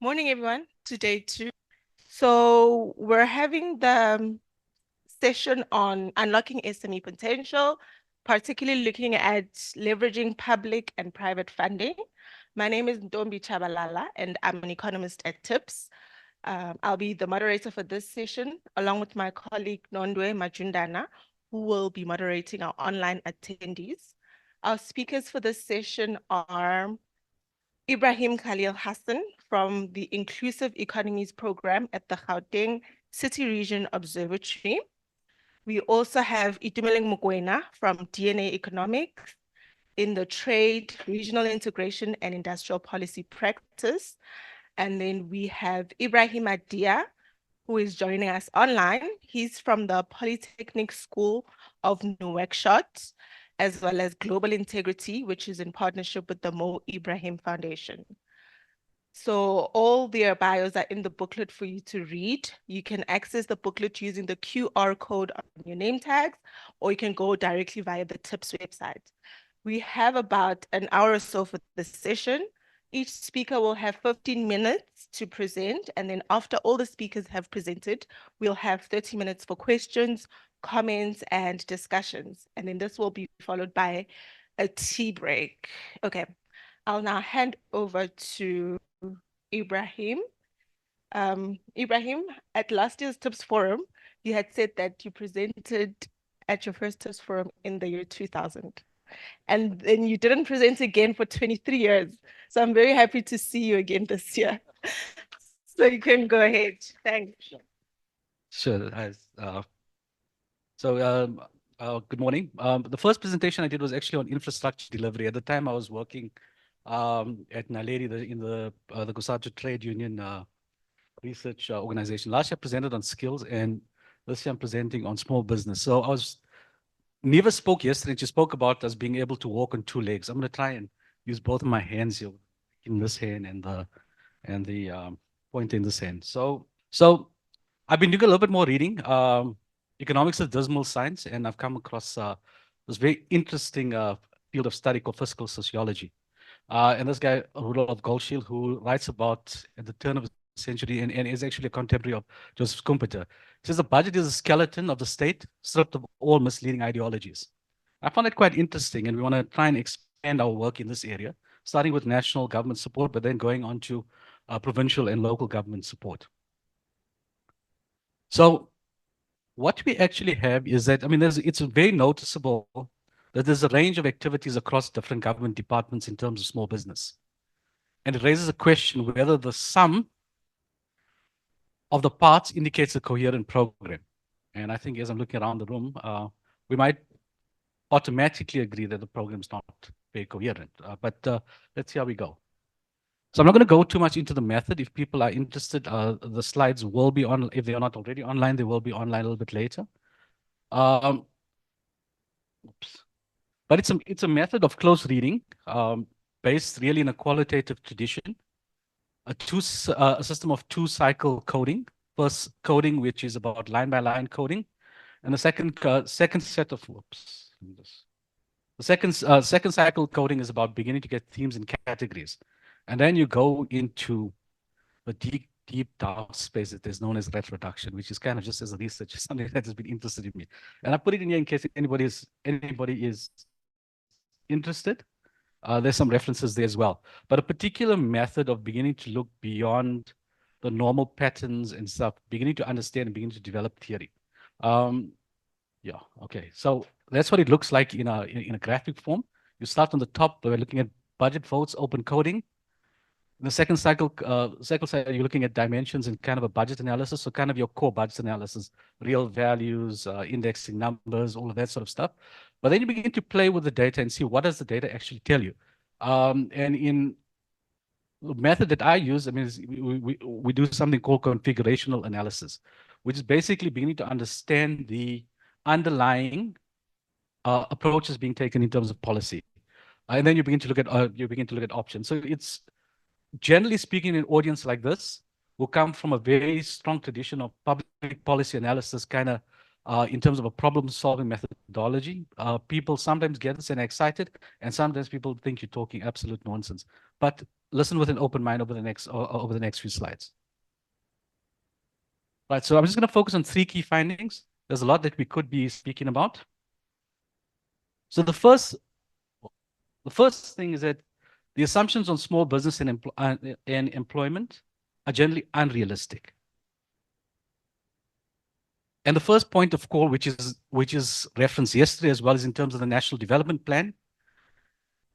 Morning, everyone. Today too. So we're having the session on unlocking SME potential, particularly looking at leveraging public and private funding. My name is Tshabalala, and I'm an economist at TIPS. I'll be the moderator for this session, along with my colleague Nondwe Majundana, who will be moderating our online attendees. Our speakers for this session are Ebrahim-Khalil Hassen from the Inclusive Economies Programme at the Gauteng City Region Observatory. We also have Itumeleng Mokoena from DNA Economics in the Trade, Regional Integration and Industrial Policy Practice. And then we have Ibrahim Adia, who is joining us online. He's from the Polytechnic School of Nouakchott, as well as Global Integrity, which is in partnership with the Mo Ibrahim Foundation. So all their bios are in the booklet for you to read. You can access the booklet using the QR code on your name tags, or you can go directly via the TIPS website. We have about an hour or so for this session. Each speaker will have 15 minutes to present, and then after all the speakers have presented, we'll have 30 minutes for questions, comments, and discussions. And then this will be followed by a tea break. Okay, I'll now hand over to Ibrahim. Ibrahim, at last year's TIPS Forum, you had said that you presented at your first TIPS Forum in the year 2000. And then you didn't present again for 23 years. So I'm very happy to see you again this year. So you can go ahead. Thanks. Sure. Good morning. The first presentation I did was actually on infrastructure delivery. At the time, I was working at Naledi in the Kusatu Trade Union research organization. Last year, I presented on skills, and this year I'm presenting on small business. So Neva spoke yesterday, and she spoke about us being able to walk on two legs. I'm going to try and use both of my hands here, in this hand and the pointer in this hand. So I've been doing a little bit more reading. Economics is dismal science, and I've come across this very interesting field of study called fiscal sociology. And this guy, Rudolf Goldschild, who writes about at the turn of the century and is actually a contemporary of Joseph Schumpeter, says the budget is a skeleton of the state stripped of all misleading ideologies. I found it quite interesting, and we want to try and expand our work in this area, starting with national government support, but then going on to provincial and local government support. So what we actually have is that, I mean, it's very noticeable that there's a range of activities across different government departments in terms of small business. And it raises a question whether the sum of the parts indicates a coherent program. And I think as I'm looking around the room, we might automatically agree that the program is not very coherent. But let's see how we go. So I'm not going to go too much into the method. If people are interested, the slides will be on. If they are not already online, they will be online a little bit later. But it's a method of close reading based really in a qualitative tradition. A system of two-cycle coding. First coding, which is about line-by-line coding, and the second set of second cycle coding is about beginning to get themes and categories. And then you go into the deep dark space that is known as retroduction, which is kind of just as a research, something that has been interested in me. And I put it in here in case anybody is interested. There's some references there as well. But a particular method of beginning to look beyond the normal patterns and stuff, beginning to understand and beginning to develop theory. Yeah, okay. So that's what it looks like in a graphic form. You start on the top, we're looking at budget votes, open coding. In the second cycle, you're looking at dimensions and kind of a budget analysis. So kind of your core budget analysis, real values, indexing numbers, all of that sort of stuff. But then you begin to play with the data and see what does the data actually tell you. And in the method that I use, I mean, we do something called configurational analysis, which is basically beginning to understand the underlying approaches being taken in terms of policy. And then you begin to look at options. So it's generally speaking, an audience like this will come from a very strong tradition of public policy analysis, kind of in terms of a problem-solving methodology. People sometimes get this and excited, and sometimes people think you're talking absolute nonsense. But listen with an open mind over the next few slides. Right, so I'm just going to focus on three key findings. There's a lot that we could be speaking about. So the first thing is that the assumptions on small business and employment are generally unrealistic. And the first point of call, which is referenced yesterday as well as in terms of the National Development Plan,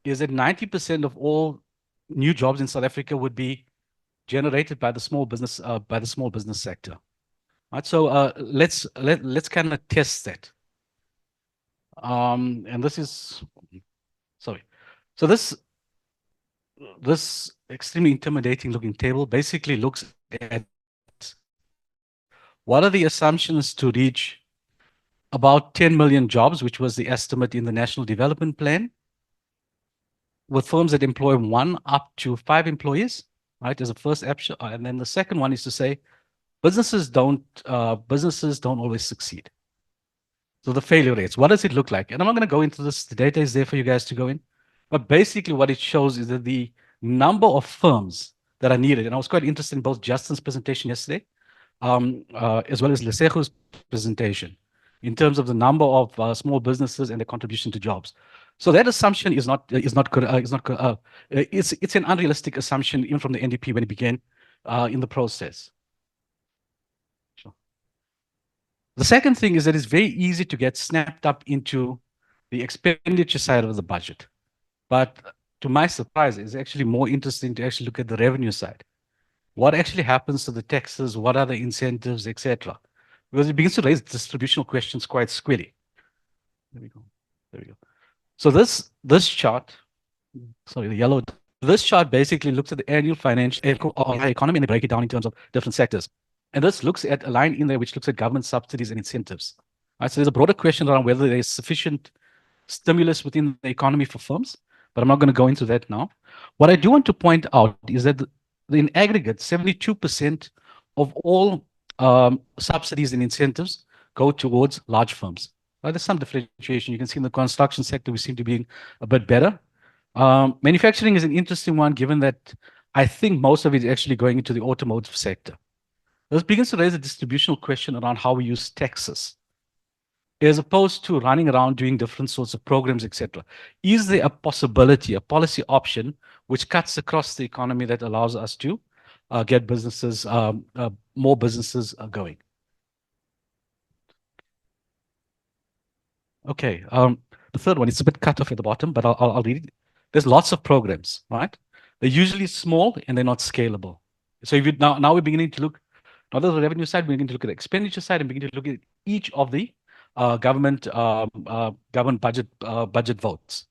is that 90% of all new jobs in South Africa would be generated by the small business sector. Right, so let's kind of test that. And this is sorry. So this extremely intimidating looking table basically looks at what are the assumptions to reach about 10 million jobs, which was the estimate in the National Development Plan, with firms that employ 1 up to 5 employees, right, as a first option. And then the second one is to say businesses don't always succeed. So the failure rates, what does it look like? And I'm not going to go into this. The data is there for you guys to go in. But basically what it shows is that the number of firms that are needed, and I was quite interested in both Justin's presentation yesterday, as well as Lesego's presentation, in terms of the number of small businesses and their contribution to jobs. So that assumption is not good. It's an unrealistic assumption even from the NDP when it began in the process. Sure. The second thing is that it's very easy to get snapped up into the expenditure side of the budget. But to my surprise, it's actually more interesting to actually look at the revenue side. What actually happens to the taxes? What are the incentives, etc.? Because it begins to raise distributional questions quite squarely. There we go. There we go. So this chart, sorry, the yellow. This chart basically looks at the annual financial economy and they break it down in terms of different sectors. And this looks at a line in there which looks at government subsidies and incentives. Right, so there's a broader question around whether there is sufficient stimulus within the economy for firms, but I'm not going to go into that now. What I do want to point out is that in aggregate, 72% of all subsidies and incentives go towards large firms. There's some differentiation. You can see in the construction sector, we seem to be a bit better. Manufacturing is an interesting one, given that I think most of it is actually going into the automotive sector. This begins to raise a distributional question around how we use taxes, as opposed to running around doing different sorts of programs, etc. Is there a possibility, a policy option, which cuts across the economy that allows us to get businesses, more businesses going? Okay, the third one, it's a bit cut off at the bottom, but I'll read it. There's lots of programs, right? They're usually small and they're not scalable. So if you now we're beginning to look, not at the revenue side, we're beginning to look at the expenditure side and begin to look at each of the government budget votes.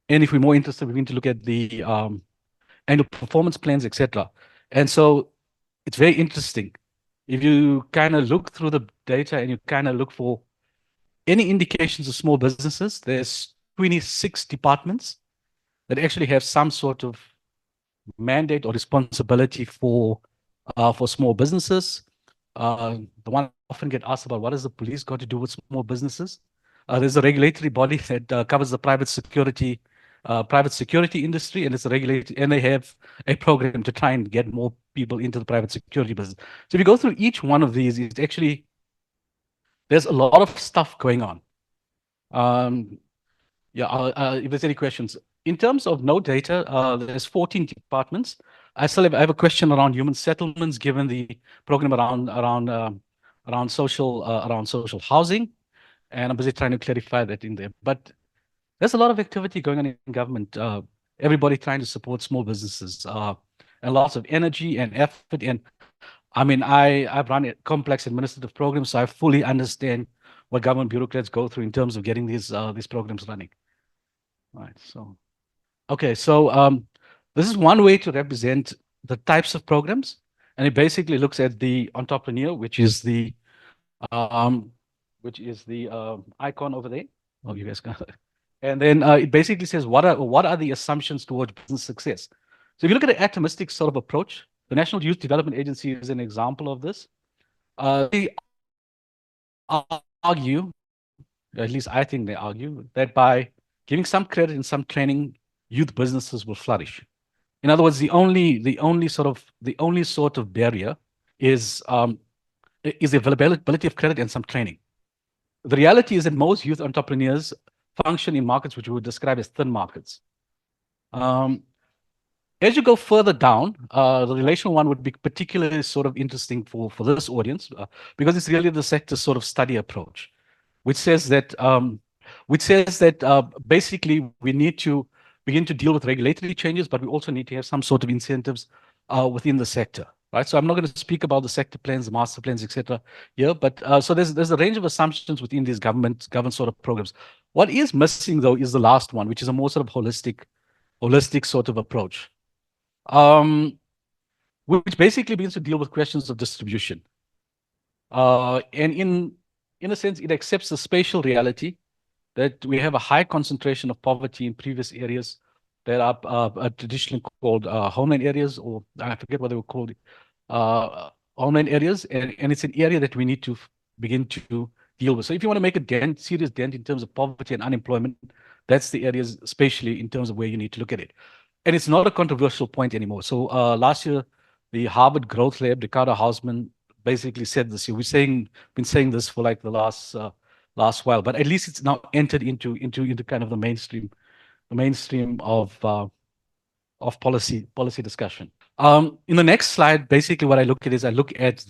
And if we're more interested, we need to look at the annual performance plans, etc. And so it's very interesting. If you kind of look through the data and you kind of look for any indications of small businesses, there's 26 departments that actually have some sort of mandate or responsibility for small businesses. The one I often get asked about, what has the police got to do with small businesses? There's a regulatory body that covers the private security industry, and it's a regulated, and they have a program to try and get more people into the private security business. So if you go through each one of these, it's actually, there's a lot of stuff going on. If there's any questions. In terms of no data, there's 14 departments. I have a question around human settlements, given the program around social housing, and I'm busy trying to clarify that in there. But there's a lot of activity going on in government. Everybody trying to support small businesses, and lots of energy and effort. And I mean, I've run a complex administrative programs, so I fully understand what government bureaucrats go through in terms of getting these programs running. Right. So, okay. So this is one way to represent the types of programs, and it basically looks at the entrepreneur, which is the icon over there. Oh, you guys can. And then it basically says what are the assumptions towards business success. So if you look at an atomistic sort of approach, the National Youth Development Agency is an example of this. They argue, at least I think they argue, that by giving some credit and some training, youth businesses will flourish. In other words, the only sort of barrier is the availability of credit and some training. The reality is that most youth entrepreneurs function in markets which we would describe as thin markets. As you go further down, the relational one would be particularly sort of interesting for this audience because it's really the sector sort of study approach, which says that basically we need to begin to deal with regulatory changes, but we also need to have some sort of incentives within the sector, right? So I'm not going to speak about the sector plans, the master plans, etc. here, but so there's a range of assumptions within these government sort of programs. What is missing though is the last one, which is a more sort of holistic sort of approach, um, which basically begins to deal with questions of distribution. And in a sense, it accepts the spatial reality that we have a high concentration of poverty in previous areas that are traditionally called homeland areas, or I forget what they were called, homeland areas, and it's an area that we need to begin to deal with. So if you want to make a serious dent in terms of poverty and unemployment, that's the areas, spatially, in terms of where you need to look at it. And it's not a controversial point anymore. So last year, the Harvard Growth Lab, Ricardo Hausman, basically said this. Been saying this for like the last while, but at least it's now entered into kind of the mainstream of policy discussion. In the next slide, basically what I look at is I look at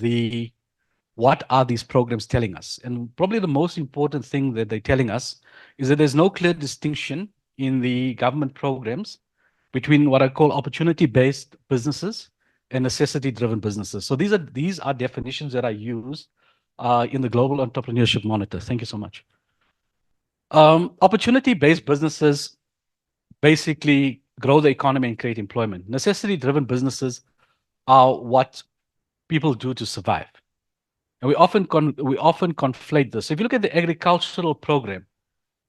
what are these programs telling us? And probably the most important thing that they're telling us is that there's no clear distinction in the government programs between what I call opportunity-based businesses and necessity-driven businesses. So these are definitions that I use in the Global Entrepreneurship Monitor. Thank you so much. Opportunity-based businesses basically grow the economy and create employment. Necessity-driven businesses are what people do to survive. And we often conflate this. So if you look at the agricultural program,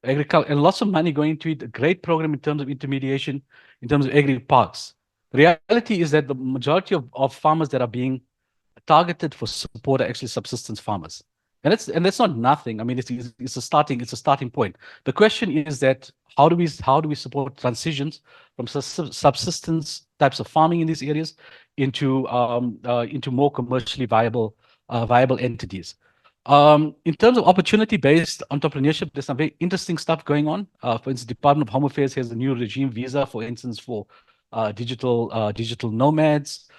and lots of money going to it, a great program in terms of intermediation, in terms of agri parks. The reality is that the majority of farmers that are being targeted for support are actually subsistence farmers. And that's not nothing. I mean, it's a starting point. The question is that how do we support transitions from subsistence types of farming in these areas into more commercially viable entities. In terms of opportunity-based entrepreneurship, there's some very interesting stuff going on. For instance, Department of Home Affairs has a new regime visa, for instance, for digital nomads.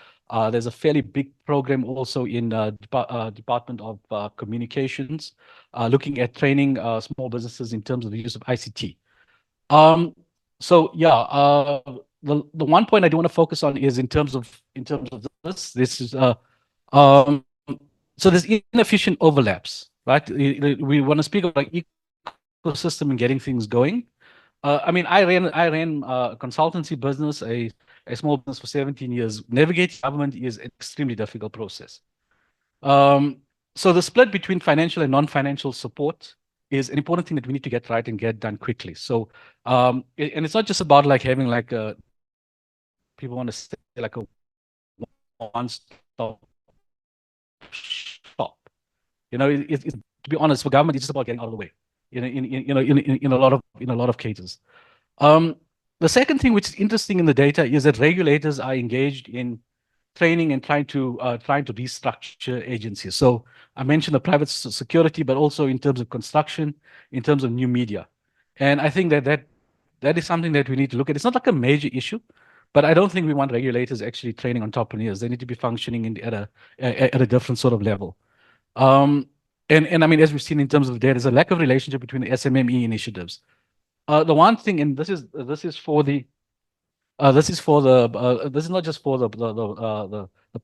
There's a fairly big program also in Department of Communications, looking at training small businesses in terms of the use of ICT. So yeah, the one point I do want to focus on is in terms of this. This is so there's inefficient overlaps, right? We want to speak about ecosystem and getting things going. I mean, I ran a consultancy business, a small business for 17 years. Navigating government is an extremely difficult process. So the split between financial and non-financial support is an important thing that we need to get right and get done quickly. So, and it's not just about like having like people want to say like a one-stop shop. You know, to be honest, for government, it's just about getting out of the way. In a lot of cases. The second thing which is interesting in the data is that regulators are engaged in training and trying to restructure agencies. So I mentioned the private security, but also in terms of construction, in terms of new media, and I think that is something that we need to look at. It's not like a major issue, but I don't think we want regulators actually training entrepreneurs. They need to be functioning at a different sort of level. And I mean, as we've seen in terms of the data, there's a lack of relationship between the SMME initiatives. The one thing, and this is not just for the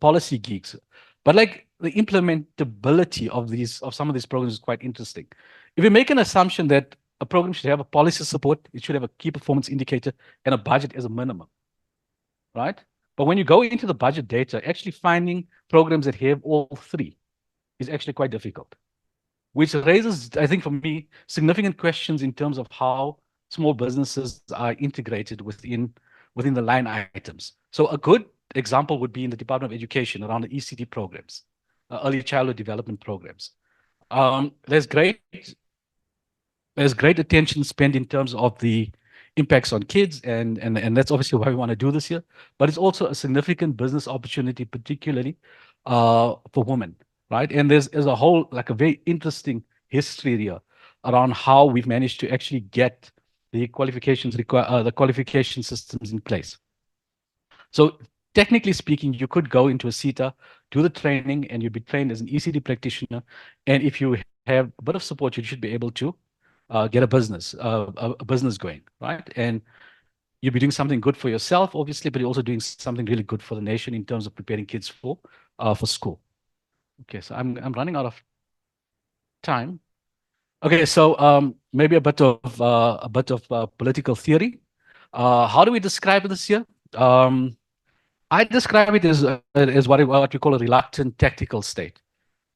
policy geeks, but like the implementability of some of these programs is quite interesting. If we make an assumption that a program should have a policy support, it should have a key performance indicator and a budget as a minimum, right? But when you go into the budget data, actually finding programs that have all three is actually quite difficult, which raises, I think, for me, significant questions in terms of how small businesses are integrated within the line items. So a good example would be in the Department of Education around the ECD programs, early childhood development programs. There's great attention spent in terms of the impacts on kids, and that's obviously why we want to do this here. But it's also a significant business opportunity, particularly for women, right? And there's a whole, like a very interesting history here around how we've managed to actually get the the qualification systems in place. So technically speaking, you could go into a CETA, do the training, and you'd be trained as an ECD practitioner. And if you have a bit of support, you should be able to get a business going, right? And you'll be doing something good for yourself, obviously, but you're also doing something really good for the nation in terms of preparing kids for school. Okay, so I'm running out of time. Okay, so maybe a bit of political theory. How do we describe this here? Um, I describe it as what we call a reluctant tactical state.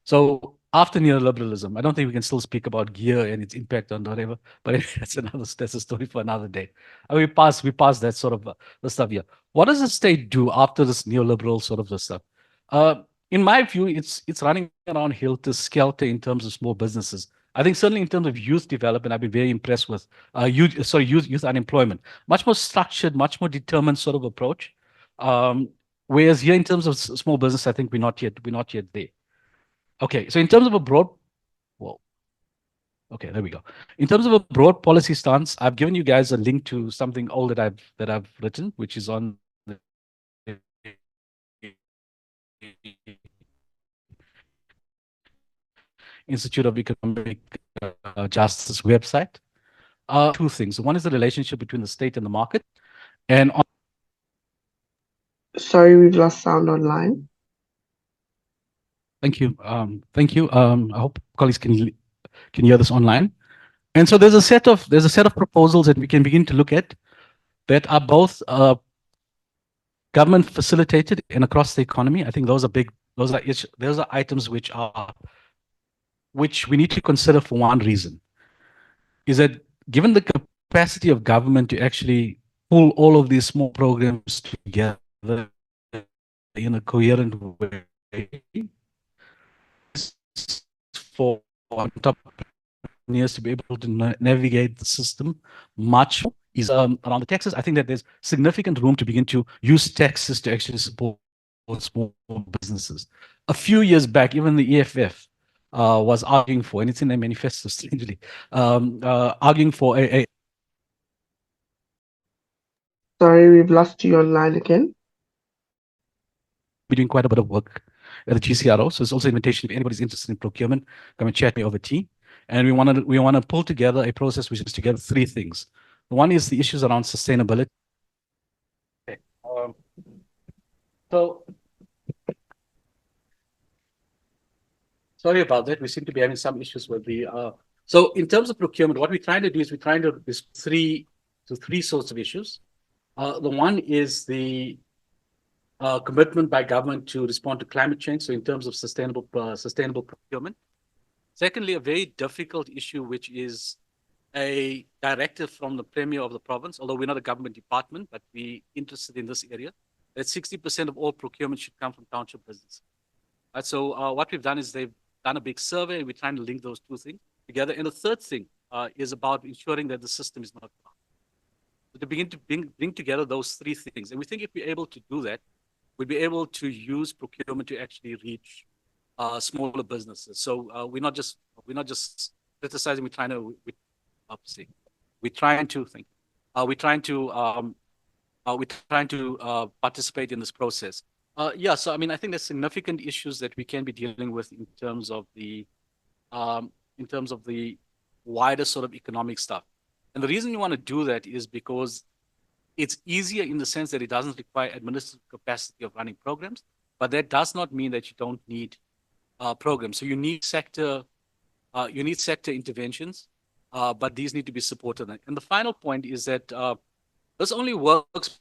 So after neoliberalism, I don't think we can still speak about gear and its impact on whatever, but that's a story for another day. We pass that sort of the stuff here. What does the state do after this neoliberal sort of the stuff? Uh, in my view, it's running around helter skelter in terms of small businesses. I think certainly in terms of youth development, I've been very impressed with youth unemployment. Much more structured, much more determined sort of approach. Um, whereas here in terms of small business, I think we're not yet there. Okay, so in terms of a broad, well, okay, there we go. In terms of a broad policy stance, I've given you guys a link to something old that I've written, which is on the Institute of Economic Justice website. Two things. One is the relationship between the state and the market, and on, Sorry, we've lost sound online. thank you, thank you. I hope colleagues can hear this online. And so there's a set of proposals that we can begin to look at that are both government facilitated and across the economy. I think those are big. Those are items which we need to consider for one reason, is that given the capacity of government to actually pull all of these small programs together in a coherent way, for entrepreneurs to be able to navigate the system much more is around the taxes. I think that there's significant room to begin to use taxes to actually support small businesses. A few years back, even the EFF was arguing for, and it's in their manifesto, strangely, arguing for a Sorry, we've lost you online again. be doing quite a bit of work at the GCRO. So it's also an invitation if anybody's interested in procurement, come and chat me over tea. And we want to pull together a process which is together three things. One is the issues around sustainability. Okay. So sorry about that. We seem to be having some issues with the. So in terms of procurement, what we're trying to do is three sorts of issues. The one is the commitment by government to respond to climate change. So in terms of sustainable procurement. Secondly, a very difficult issue, which is a directive from the Premier of the province, although we're not a government department, but we're interested in this area, that 60% of all procurement should come from township business. So what we've done is they've done a big survey. We're trying to link those two things together. And the third thing is about ensuring that the system is not corrupt. So to begin to bring together those three things. And we think if we're able to do that, we'll be able to use procurement to actually reach smaller businesses. So we're not just criticizing. We're trying to think. We're trying to participate in this process. Yeah. So I mean, I think there's significant issues that we can be dealing with in terms of the wider sort of economic stuff. And the reason you want to do that is because it's easier in the sense that it doesn't require administrative capacity of running programs, but that does not mean that you don't need programs. So you need sector interventions, but these need to be supported. And the final point is that this only works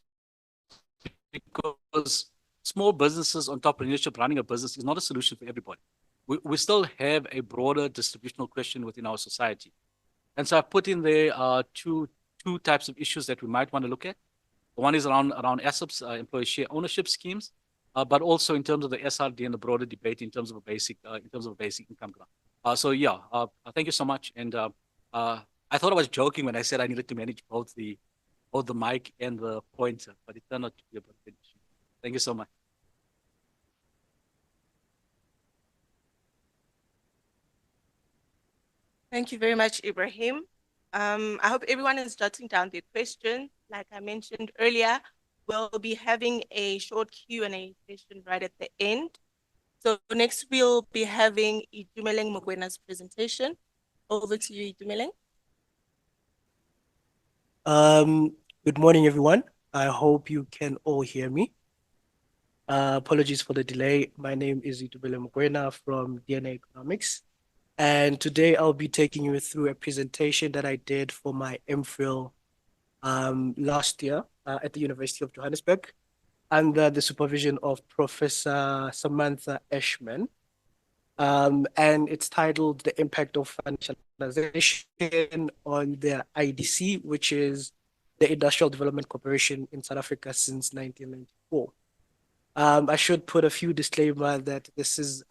because small businesses, entrepreneurship, running a business is not a solution for everybody. We still have a broader distributional question within our society. And so I put in there two types of issues that we might want to look at. One is around ASOPs, employee share ownership schemes, but also in terms of the SRD and the broader debate in terms of a basic income grant. So yeah, thank you so much. And I thought I was joking when I said I needed to manage both the both the mic and the pointer, but it turned out to be about an issue. Thank you so much. Thank you very much, Ibrahim. I hope everyone is jotting down their questions. Like I mentioned earlier, we'll be having a short Q&A session right at the end. So next we'll be having Itumeleng Mokoena's presentation. Over to you, Itumeleng. Good morning, everyone. I hope you can all hear me. Apologies for the delay. My name is Itumeleng Mokoena from DNA Economics. And today I'll be taking you through a presentation that I did for my MPhil last year at the University of Johannesburg under the supervision of Professor Samantha Eshman. And it's titled The Impact of Financialization on the IDC, which is the Industrial Development Corporation in South Africa since 1994. I should put a few disclaimer that this is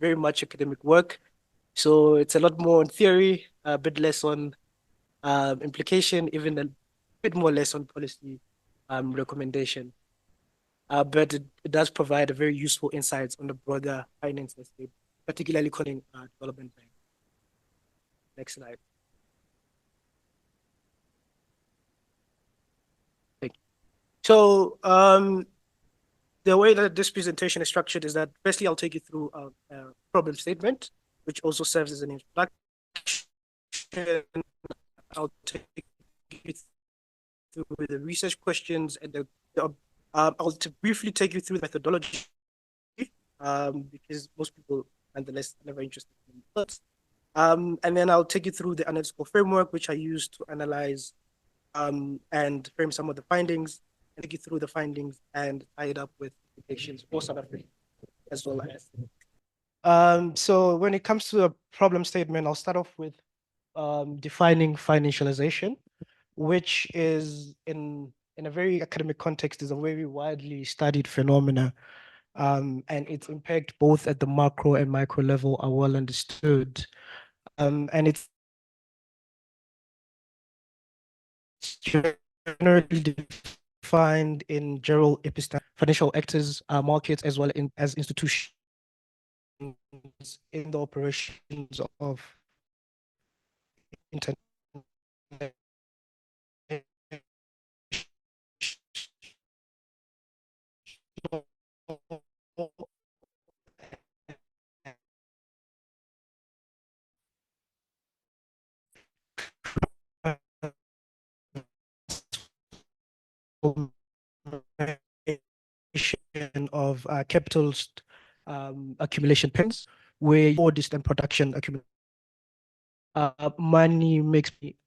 very much academic work. So it's a lot more on theory, a bit less on implication, even a bit more less on policy recommendation. But it does provide a very useful insights on the broader finance landscape, particularly calling development bank. Next slide. Thank you. So the way that this presentation is structured is that firstly, I'll take you through a problem statement, which also serves as an introduction. I'll take you through the research questions and I'll briefly take you through the methodology because most people, nonetheless, are never interested in methods. And then I'll take you through the analytical framework, which I use to analyze and frame some of the findings, and take you through the findings and tie it up with implications for South Africa as well as. So when it comes to the problem statement, I'll start off with defining financialization, which is in a very academic context is a very widely studied phenomena, and its impact both at the macro and micro level are well understood, and it's generally defined in general financial actors, markets, as well as institutions in the operations of internet of capital accumulation patterns, where modest and production accumulation.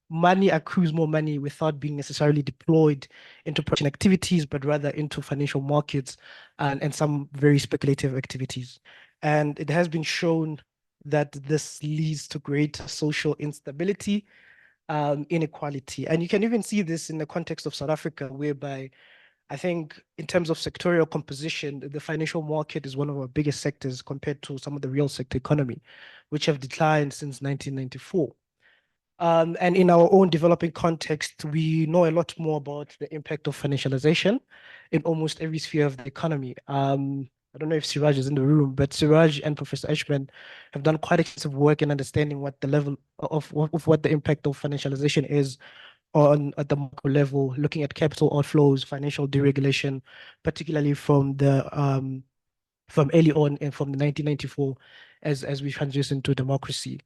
Money accrues more money without being necessarily deployed into production activities, but rather into financial markets and some very speculative activities. And it has been shown that this leads to greater social instability, inequality. And you can even see this in the context of South Africa, whereby I think in terms of sectorial composition, the financial market is one of our biggest sectors compared to some of the real sector economy, which have declined since 1994. And in our own developing context, we know a lot more about the impact of financialization in almost every sphere of the economy. I don't know if Siraj is in the room, but Siraj and Professor Ashman have done quite extensive work in understanding what the level of what the impact of financialization is on at the macro level, looking at capital outflows, financial deregulation, particularly from early on and from the 1994 as we transition to democracy.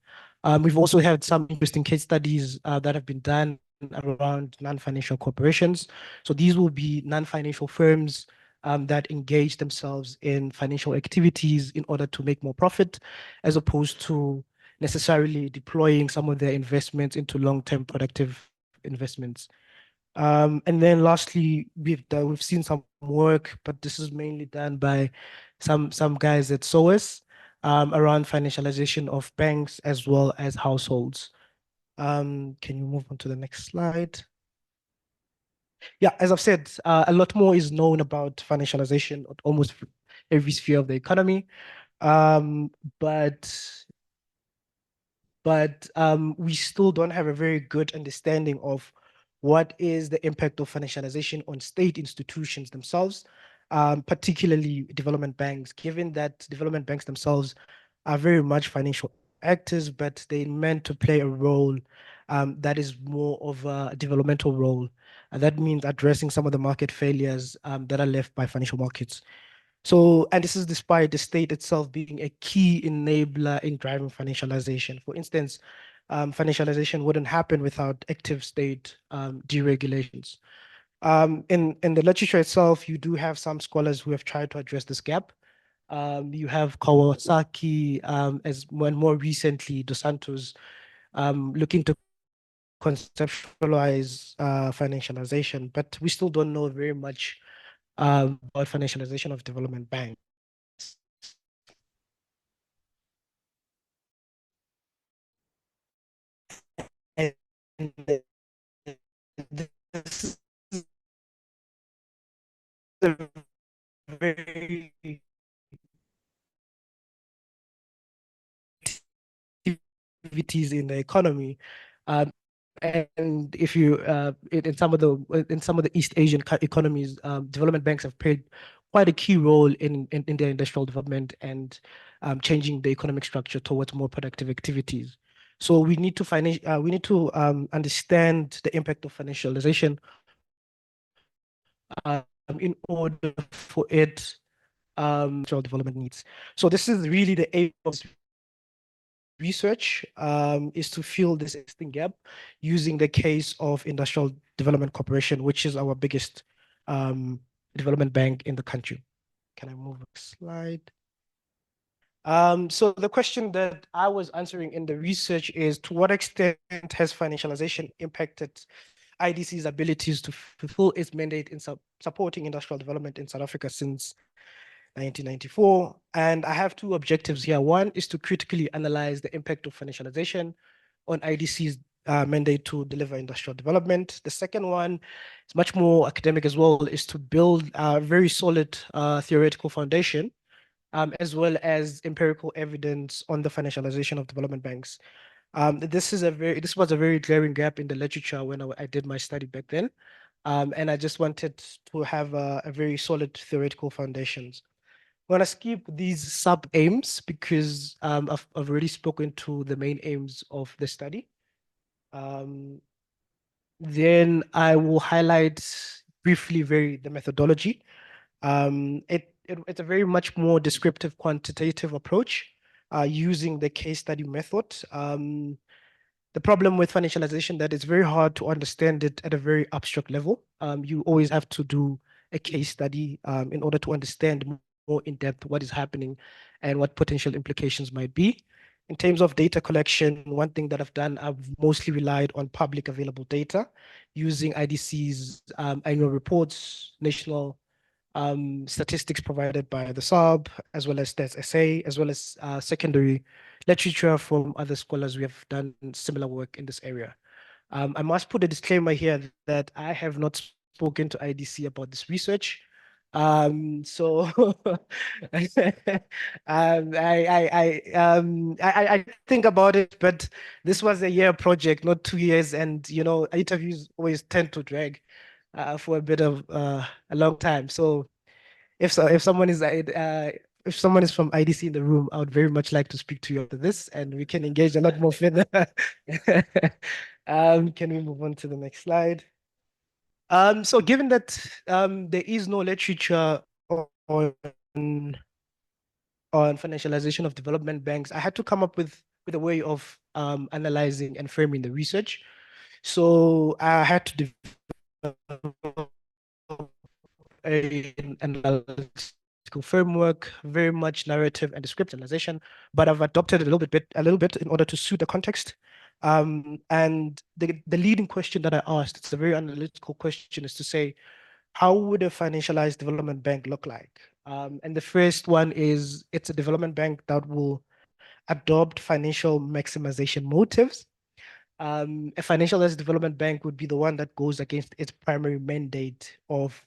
We've also had some interesting case studies that have been done around non-financial corporations. So these will be non-financial firms that engage themselves in financial activities in order to make more profit, as opposed to necessarily deploying some of their investments into long-term productive investments. And then lastly, we've seen some work, but this is mainly done by some guys at SOAS around financialization of banks as well as households. Can you move on to the next slide? Yeah, as I've said, a lot more is known about financialization at almost every sphere of the economy. But we still don't have a very good understanding of what is the impact of financialization on state institutions themselves, particularly development banks, given that development banks themselves are very much financial actors, but they meant to play a role that is more of a developmental role. And that means addressing some of the market failures that are left by financial markets. So, and this is despite the state itself being a key enabler in driving financialization. For instance, financialization wouldn't happen without active state deregulations. In the literature itself, you do have some scholars who have tried to address this gap. You have Kawasaki, as more recently, Dos Santos, looking to conceptualize financialization, but we still don't know very much about financialization of development banks. And this is a very activities in the economy. And if you in some of the East Asian economies, development banks have played quite a key role in their industrial development and changing the economic structure towards more productive activities. So we need to understand the impact of financialization in order for it development needs. So this is really the aim of research, is to fill this existing gap using the case of Industrial Development Corporation, which is our biggest development bank in the country. Can I move a slide? So the question that I was answering in the research is, to what extent has financialization impacted IDC's abilities to fulfill its mandate in supporting industrial development in South Africa since 1994? And I have two objectives here. One is to critically analyze the impact of financialization on IDC's mandate to deliver industrial development. The second one is much more academic as well, is to build a very solid theoretical foundation, as well as empirical evidence on the financialization of development banks. This was a very glaring gap in the literature when I did my study back then. And I just wanted to have a very solid theoretical foundations. I'm going to skip these sub-aims because I've already spoken to the main aims of the study. Then I will highlight briefly the methodology. It's a very much more descriptive quantitative approach using the case study method. The problem with financialization that it's very hard to understand it at a very abstract level. You always have to do a case study in order to understand more in depth what is happening and what potential implications might be. In terms of data collection, one thing that I've done, I've mostly relied on public available data using IDC's annual reports, national statistics provided by the SARB, as well as Stats SA, as well as secondary literature from other scholars who have done similar work in this area. I must put a disclaimer here that I have not spoken to IDC about this research. So I think about it, but this was a year project, not 2 years, and interviews always tend to drag for a bit of a long time. So if someone is from IDC in the room, I would very much like to speak to you after this, and we can engage a lot more further. Can we move on to the next slide? So given that there is no literature on financialization of development banks, I had to come up with a way of analyzing and framing the research. So I had to develop an analytical framework, very much narrative and descriptivization, but I've adopted a little bit in order to suit the context. And the leading question that I asked, it's a very analytical question, is to say, how would a financialized development bank look like? And the first one is, it's a development bank that will adopt financial maximization motives. A financialized development bank would be the one that goes against its primary mandate of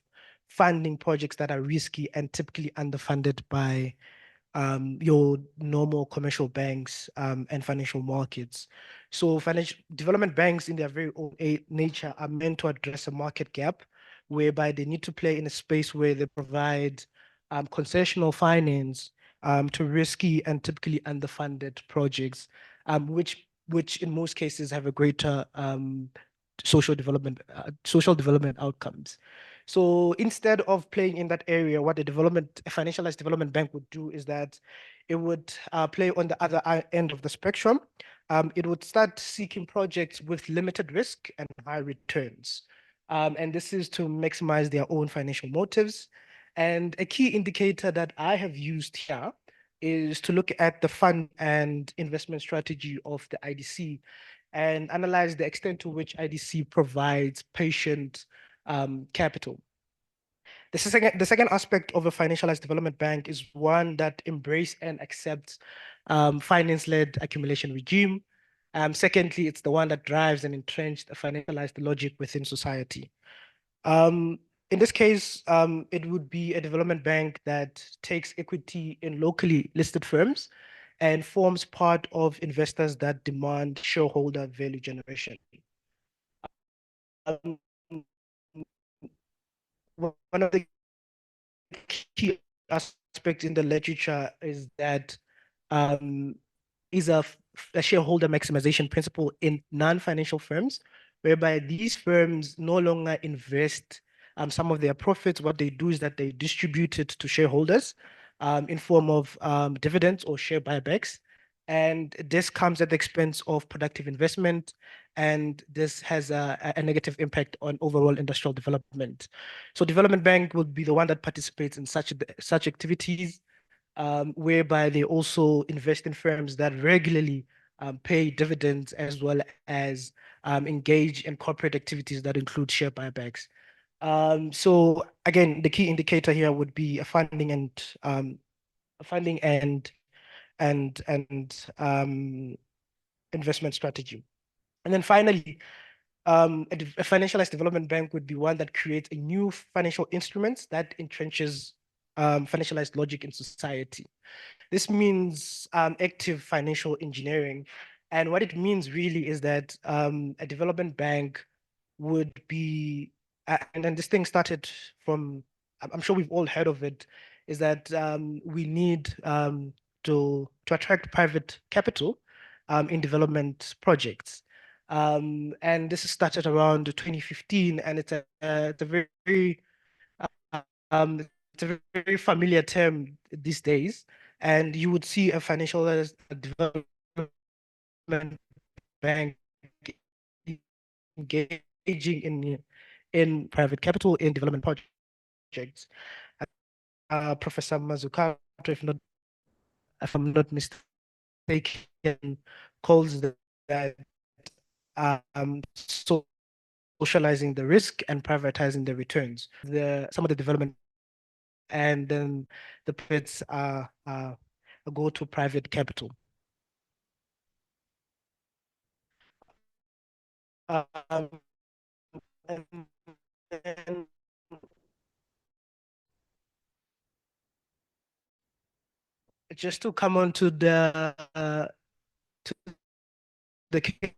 funding projects that are risky and typically underfunded by your normal commercial banks and financial markets. So financial development banks in their very own nature are meant to address a market gap whereby they need to play in a space where they provide concessional finance to risky and typically underfunded projects, which in most cases have a greater social development outcomes. So instead of playing in that area, what a financialized development bank would do is that it would play on the other end of the spectrum. It would start seeking projects with limited risk and high returns. And this is to maximize their own financial motives. And a key indicator that I have used here is to look at the fund and investment strategy of the IDC and analyze the extent to which IDC provides patient capital. The second aspect of a financialized development bank is one that embraces and accepts finance-led accumulation regime. Secondly, it's the one that drives and entrenched a financialized logic within society. In this case, it would be a development bank that takes equity in locally listed firms and forms part of investors that demand shareholder value generation. One of the key aspects in the literature is that is a shareholder maximization principle in non-financial firms, whereby these firms no longer invest some of their profits. What they do is that they distribute it to shareholders in form of dividends or share buybacks. And this comes at the expense of productive investment, and this has a negative impact on overall industrial development. So development bank would be the one that participates in such activities, whereby they also invest in firms that regularly pay dividends as well as engage in corporate activities that include share buybacks. So again, the key indicator here would be a funding and investment strategy. And then finally, a financialized development bank would be one that creates a new financial instruments that entrenches financialized logic in society. This means active financial engineering. And what it means really is that a development bank would be, and then this thing started from, I'm sure we've all heard of it, is that we need to attract private capital in development projects. And this started around 2015, and it's a very it's a very familiar term these days. And you would see a financial development bank engaging in private capital in development projects. Professor Mazzucato, if I'm not mistaken, calls that socializing the risk and privatizing the returns. Some of the development, and then the profits go to private capital. And just to come on to the case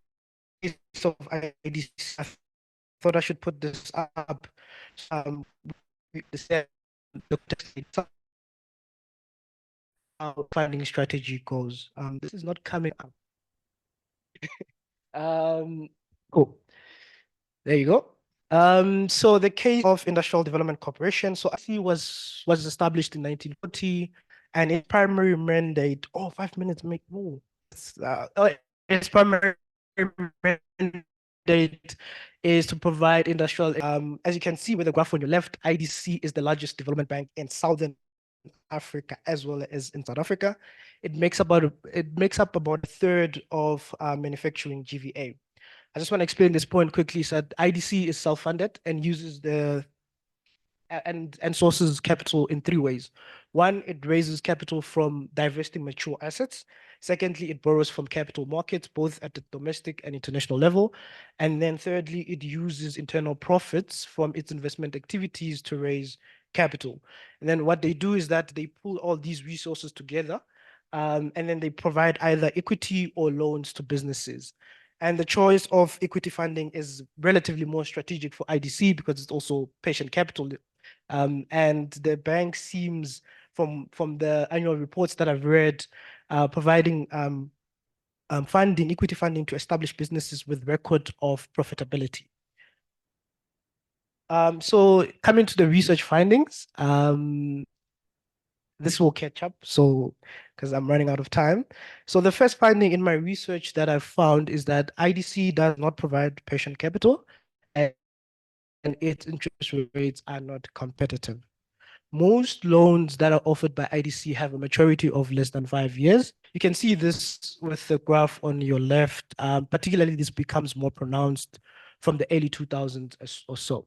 of IDC, I thought I should put this up. How funding strategy goes. This is not coming up. Cool. There you go. So the case of Industrial Development Corporation. So IC was established in 1940, and its primary mandate. Oh, 5 minutes make more. Its primary mandate is to provide industrial. As you can see with the graph on your left, IDC is the largest development bank in Southern Africa as well as in South Africa. It makes up about a third of manufacturing GVA. I just want to explain this point quickly. So IDC is self-funded and uses and sources capital in three ways. One, it raises capital from divesting mature assets. Secondly, it borrows from capital markets, both at the domestic and international level. And then thirdly, it uses internal profits from its investment activities to raise capital. And then what they do is that they pull all these resources together, and then they provide either equity or loans to businesses. And the choice of equity funding is relatively more strategic for IDC because it's also patient capital. And the bank seems, from the annual reports that I've read, providing funding, equity funding to establish businesses with record of profitability. So coming to the research findings, this will catch up, so because I'm running out of time. So the first finding in my research that I found is that IDC does not provide patient capital and its interest rates are not competitive. Most loans that are offered by IDC have a maturity of less than 5 years. You can see this with the graph on your left. Particularly, this becomes more pronounced from the early 2000s or so.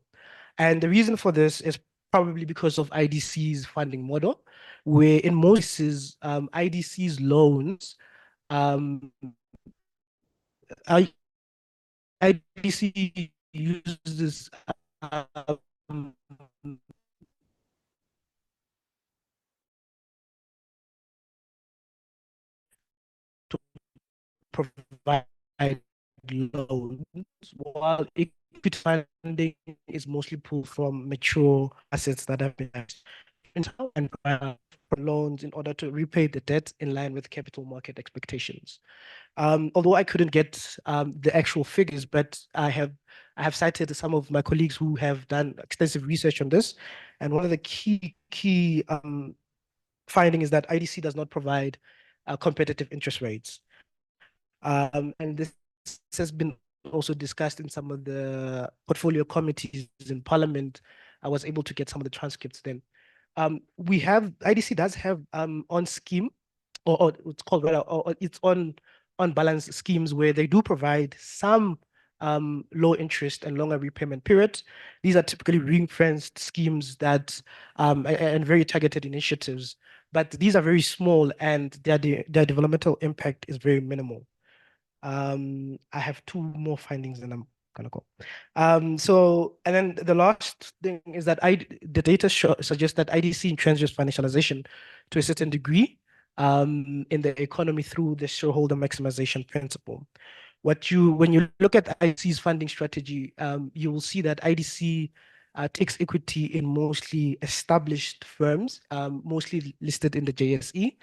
And the reason for this is probably because of IDC's funding model, where in most cases, IDC's loans, IDC uses to provide loans, while equity funding is mostly pulled from mature assets that have been and loans in order to repay the debt in line with capital market expectations. Although I couldn't get the actual figures, but I have cited some of my colleagues who have done extensive research on this, and one of the key finding is that IDC does not provide competitive interest rates. And this has been also discussed in some of the portfolio committees in Parliament. I was able to get some of the transcripts then. We have, IDC does have on scheme, or it's called, or it's on balance schemes where they do provide some low interest and longer repayment periods. These are typically ring-fenced schemes that and very targeted initiatives, but these are very small and their developmental impact is very minimal. I have two more findings and I'm gonna go. And then the last thing is that the data suggests that IDC entrenches financialization to a certain degree in the economy through the shareholder maximization principle. When you look at IDC's funding strategy, you will see that IDC takes equity in mostly established firms, mostly listed in the JSE.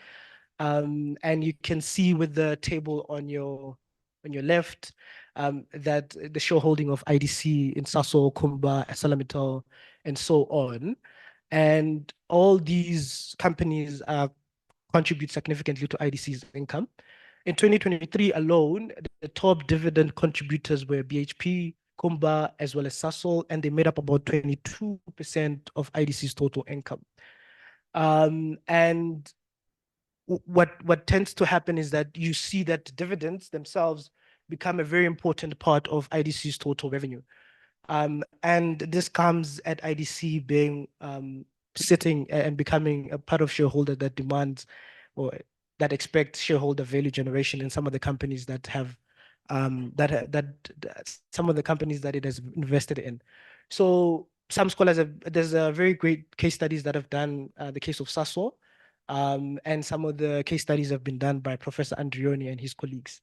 And you can see with the table on your left that the shareholding of IDC in Sasol, Kumba, ArcelorMittal, and so on. And all these companies contribute significantly to IDC's income. In 2023 alone, the top dividend contributors were BHP, Kumba, as well as Sasol, and they made up about 22% of IDC's total income. And what tends to happen is that you see that dividends themselves become a very important part of IDC's total revenue. And this comes at IDC being sitting and becoming a part of shareholder that demands or that expects shareholder value generation in some of the companies that have some of the companies that it has invested in. So some scholars there's a very great case studies that have done the case of Sasol. And some of the case studies have been done by Professor Andrioni and his colleagues.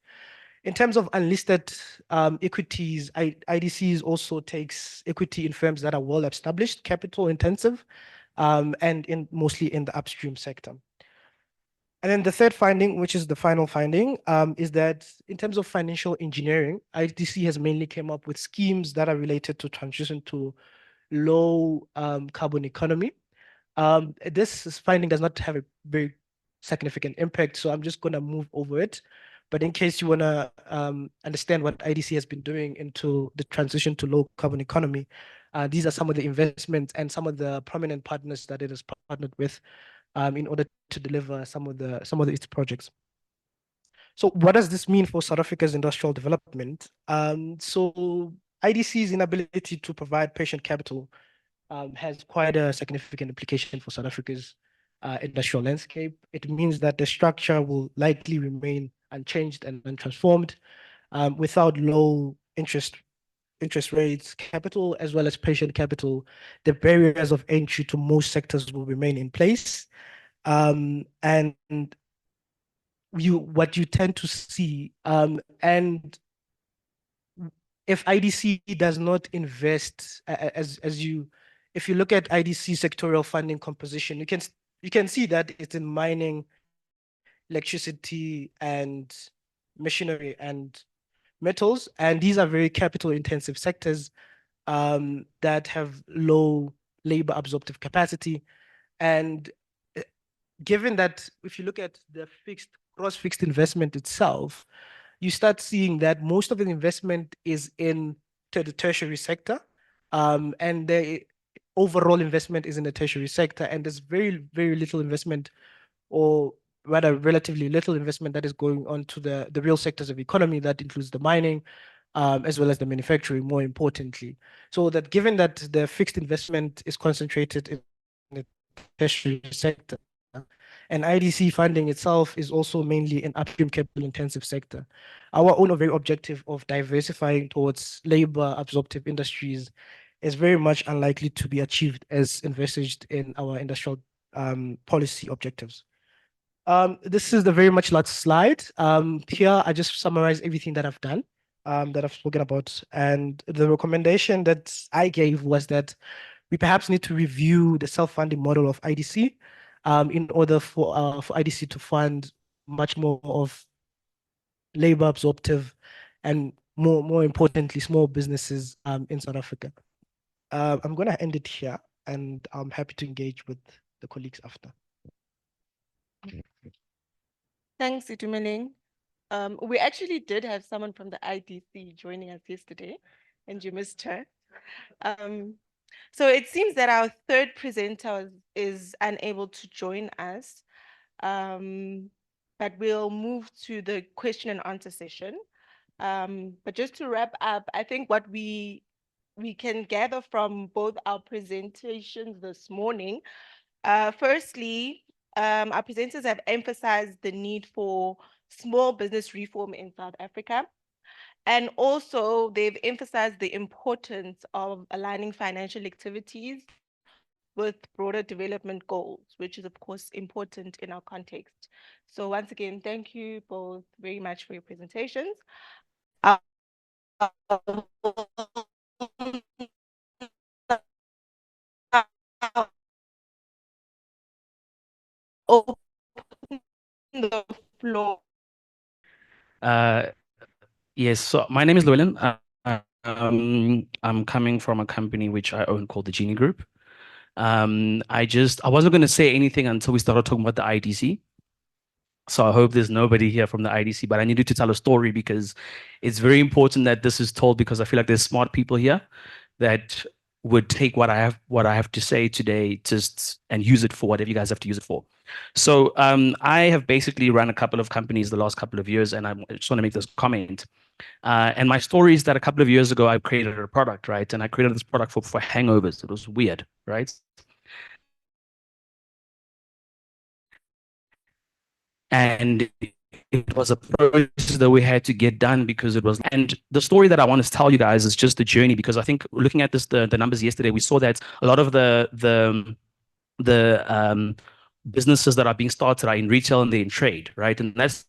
In terms of unlisted equities, IDCs also takes equity in firms that are well established, capital intensive, and mostly in the upstream sector. And then the third finding, which is the final finding, is that in terms of financial engineering, IDC has mainly came up with schemes that are related to transition to low carbon economy. This finding does not have a very significant impact, so I'm just going to move over it. But in case you want to understand what IDC has been doing into the transition to low carbon economy, these are some of the investments and some of the prominent partners that it has partnered with in order to deliver some of its projects. So what does this mean for South Africa's industrial development? So IDC's inability to provide patient capital has quite a significant implication for South Africa's industrial landscape. It means that the structure will likely remain unchanged and untransformed without low interest rates, capital, as well as patient capital. The barriers of entry to most sectors will remain in place. And what you tend to see, and if IDC does not invest, if you look at IDC sectorial funding composition, you can see that it's in mining, electricity, and machinery and metals, and these are very capital intensive sectors that have low labor absorptive capacity. And given that, if you look at the gross fixed investment itself, you start seeing that most of the investment is in the tertiary sector, and the overall investment is in the tertiary sector, and there's very, very little investment, or rather relatively little investment, that is going on to the real sectors of economy. That includes the mining, as well as the manufacturing, more importantly. So that given that the fixed investment is concentrated in the tertiary sector, and IDC funding itself is also mainly an upstream capital intensive sector, our own very objective of diversifying towards labor absorptive industries is very much unlikely to be achieved as envisaged in our industrial policy objectives. This is the very much last slide. Here, I just summarize everything that I've done, that I've spoken about. And the recommendation that I gave was that we perhaps need to review the self-funding model of IDC in order for IDC to fund much more of labor absorptive and more importantly, small businesses in South Africa. I'm going to end it here, and I'm happy to engage with the colleagues after. Thanks, Itumeleng. We actually did have someone from the IDC joining us yesterday, and you missed her. So it seems that our third presenter is unable to join us, but we'll move to the question and answer session. But just to wrap up, I think what we can gather from both our presentations this morning, firstly, our presenters have emphasized the need for small business reform in South Africa. And also, they've emphasized the importance of aligning financial activities with broader development goals, which is, of course, important in our context. So once again, thank you both very much for your presentations. Open the floor. Yes, so my name is Llewellyn. I'm coming from a company which I own called the Genie Group. I wasn't going to say anything until we started talking about the IDC. So I hope there's nobody here from the IDC, but I needed to tell a story because it's very important that this is told, because I feel like there's smart people here that would take what I have to say today and use it for whatever you guys have to use it for. So I have basically run a couple of companies the last couple of years, and I just want to make this comment. And my story is that a couple of years ago, I created a product, right? And I created this product for hangovers. It was weird, right? And it was a process that we had to get done because it was. And the story that I want to tell you guys is just the journey, because I think looking at the numbers yesterday, we saw that a lot of the businesses that are being started are in retail and they're in trade, right? And that's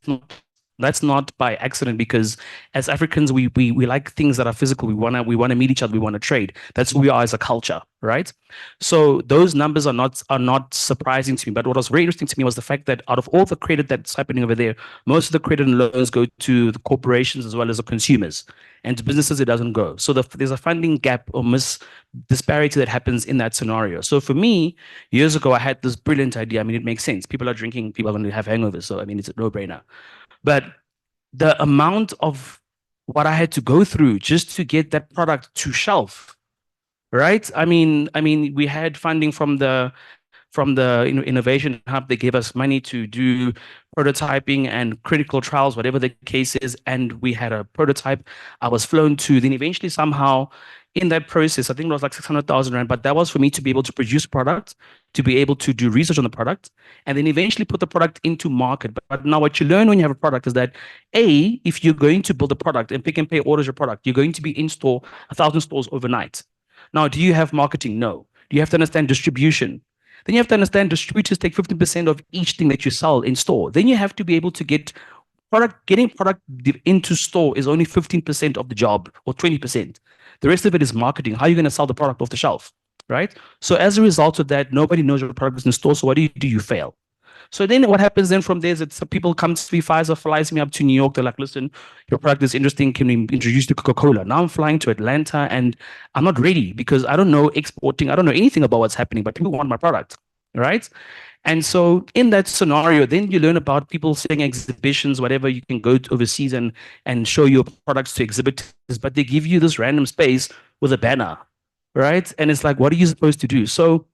not by accident, because as Africans, we like things that are physical. We wanna meet each other. We want to trade. That's who we are as a culture, right? So those numbers are not surprising to me. But what was very interesting to me was the fact that out of all the credit that's happening over there, most of the credit and loans go to the corporations as well as the consumers, and to businesses it doesn't go. So there's a funding gap or disparity that happens in that scenario. So for me, years ago, I had this brilliant idea. I mean, it makes sense. People are drinking. People are going to have hangovers. So I mean, it's a no-brainer. But the amount of what I had to go through just to get that product to shelf, right? I mean, we had funding from the innovation hub. They gave us money to do prototyping and critical trials, whatever the case is. And we had a prototype. I was flown to, then eventually somehow in that process, I think it was like 600,000 Rand, but that was for me to be able to produce product, to be able to do research on the product, and then eventually put the product into market. But now what you learn when you have a product is that, if you're going to build a product and Pick n Pay orders your product, you're going to be in store, 1,000 stores overnight. Now, do you have marketing? No. Do you have to understand distribution? Then you have to understand distributors take 15% of each thing that you sell in store. Then you have to be able to get getting product into store is only 15% of the job, or 20%. The rest of it is marketing. How are you going to sell the product off the shelf, right? So as a result of that, nobody knows your product is in store. So what do? You fail. So then what happens then from there is that some people come to me, Pfizer flies me up to New York. They're like, listen, your product is interesting. Can we introduce you to Coca-Cola? Now I'm flying to Atlanta and I'm not ready because I don't know exporting. I don't know anything about what's happening, but people want my product, right? And so in that scenario, then you learn about people selling exhibitions, whatever. You can go to overseas and show your products to exhibitors, but they give you this random space with a banner, right? And it's like, what are you supposed to do? So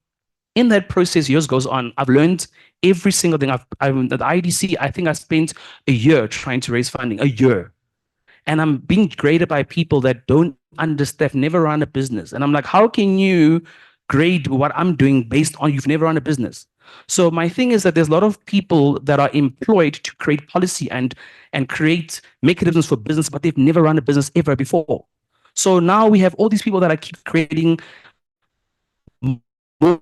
in that process, years goes on, I've learned every single thing. I'm at the IDC, I think I spent a year trying to raise funding, a year. And I'm being graded by people that don't understand, never run a business. And I'm like, how can you grade what I'm doing based on you've never run a business? So my thing is that there's a lot of people that are employed to create policy and create mechanisms for business, but they've never run a business ever before. So now we have all these people that are keep creating more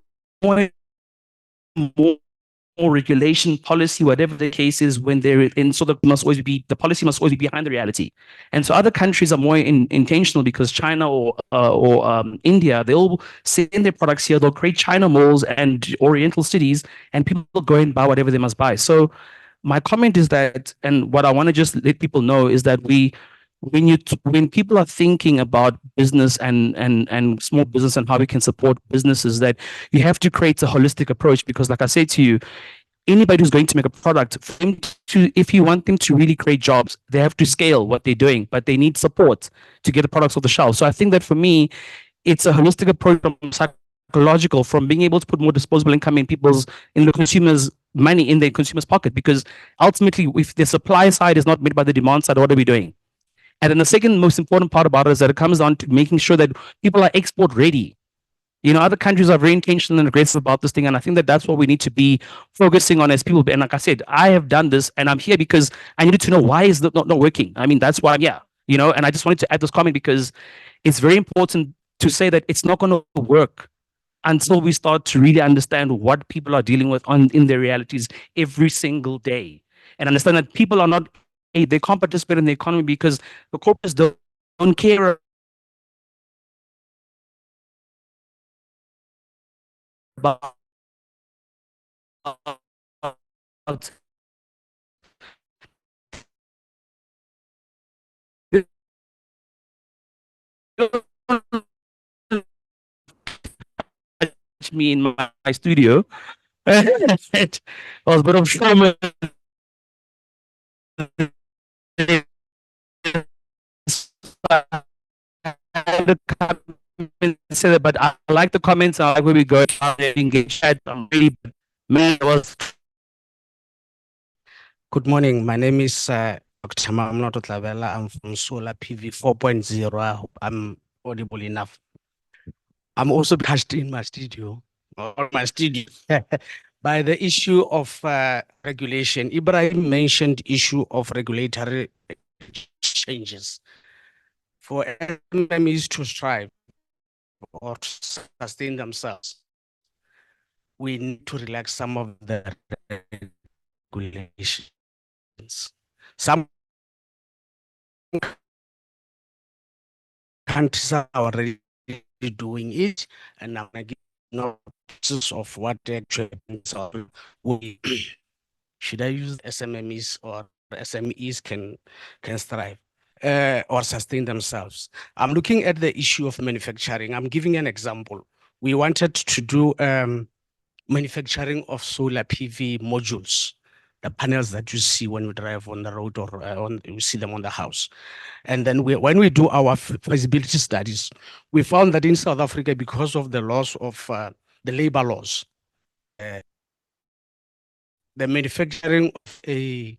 regulation, policy, whatever the case is, when they're in, so the policy must always be behind the reality. And so other countries are more intentional, because China or India, they'll send their products here, they'll create China malls and Oriental cities, and people go and buy whatever they must buy. So my comment is that, and what I want to just let people know is that when people are thinking about business and small business and how we can support businesses, that you have to create a holistic approach. Because like I said to you, anybody who's going to make a product, if you want them to really create jobs, they have to scale what they're doing, but they need support to get the products off the shelf. So I think that for me, it's a holistic approach, from psychological, from being able to put more disposable income in the consumers' money in their consumers' pocket. Because ultimately, if the supply side is not met by the demand side, what are we doing? And then the second most important part about it is that it comes down to making sure that people are export ready. You know, other countries are very intentional and aggressive about this thing. And I think that that's what we need to be focusing on as people. And like I said, I have done this, and I'm here because I needed to know why is it not working. I mean, that's why I'm here, you know, and I just wanted to add this comment because it's very important to say that it's not going to work until we start to really understand what people are dealing with in their realities every single day, and understand that people are not, they can't participate in the economy because the corporates don't care about me in my studio. It was a bit of trauma. Say that, but I like the comments. I like where we go. Engage. I'm really, man, it was. Good morning. My name is Dr. Mamnoto Tlavela. I'm from Solar PV 4.0. I hope I'm audible enough. I'm also touched in my studio, by the issue of regulation. Ibrahim mentioned issue of regulatory changes. For SMEs to strive or to sustain themselves, we need to relax some of the regulations. Some countries are already doing it, and I'm going to give notices of what actually should I use SMEs or SMEs can strive or sustain themselves. I'm looking at the issue of manufacturing. I'm giving an example. We wanted to do manufacturing of solar PV modules, the panels that you see when you drive on the road or you see them on the house. And then when we do our feasibility studies, we found that in South Africa, because of the loss of the labor laws, the manufacturing of a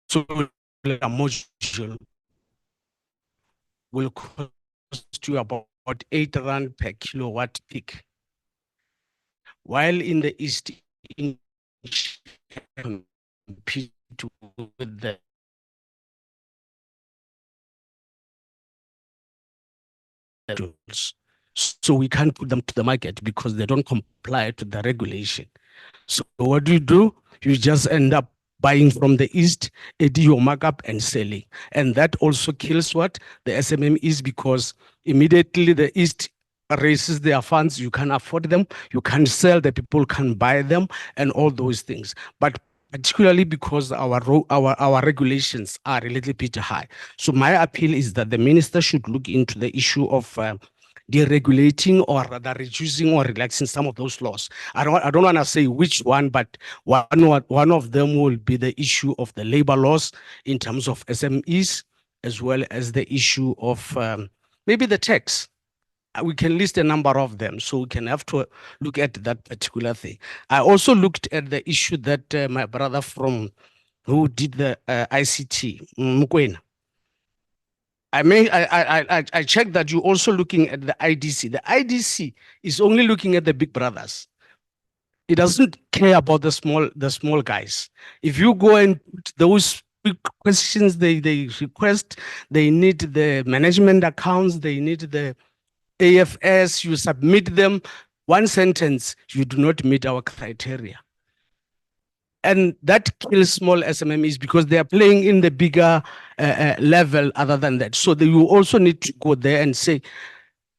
solar module will cost you about 8 rand per kilowatt peak. While in the East, compete with the so we can't put them to the market because they don't comply to the regulation. So what do? You just end up buying from the East, adding your markup and selling. And that also kills what? The SMMEs, because immediately the East raises their funds, you can afford them, you can sell, the people can buy them, and all those things. But particularly because our regulations are a little bit high. So my appeal is that the minister should look into the issue of deregulating, or rather reducing or relaxing some of those laws. I don't want to say which one, but one of them will be the issue of the labor laws in terms of SMEs, as well as the issue of maybe the tax. We can list a number of them, so we can have to look at that particular thing. I also looked at the issue that my brother from who did the ICT, Mokoena. I checked that you're also looking at the IDC. The IDC is only looking at the big brothers. It doesn't care about the small guys. If you go and put those big questions they request, they need the management accounts, they need the AFS, you submit them, one sentence, you do not meet our criteria. And that kills small SMMEs because they are playing in the bigger level other than that. So you also need to go there and say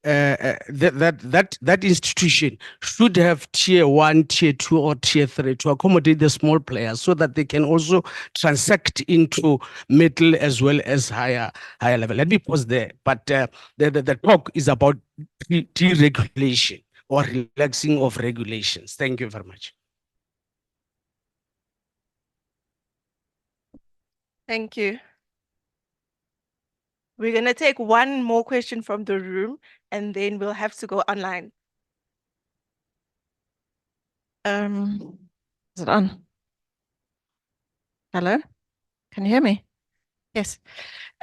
that institution should have tier 1, tier 2, or tier 3 to accommodate the small players so that they can also transact into middle as well as higher level. Let me pause there. But the talk is about deregulation or relaxing of regulations. Thank you very much. Thank you. We're going to take one more question from the room, and then we'll have to go online. Is it on? Hello? Can you hear me? Yes.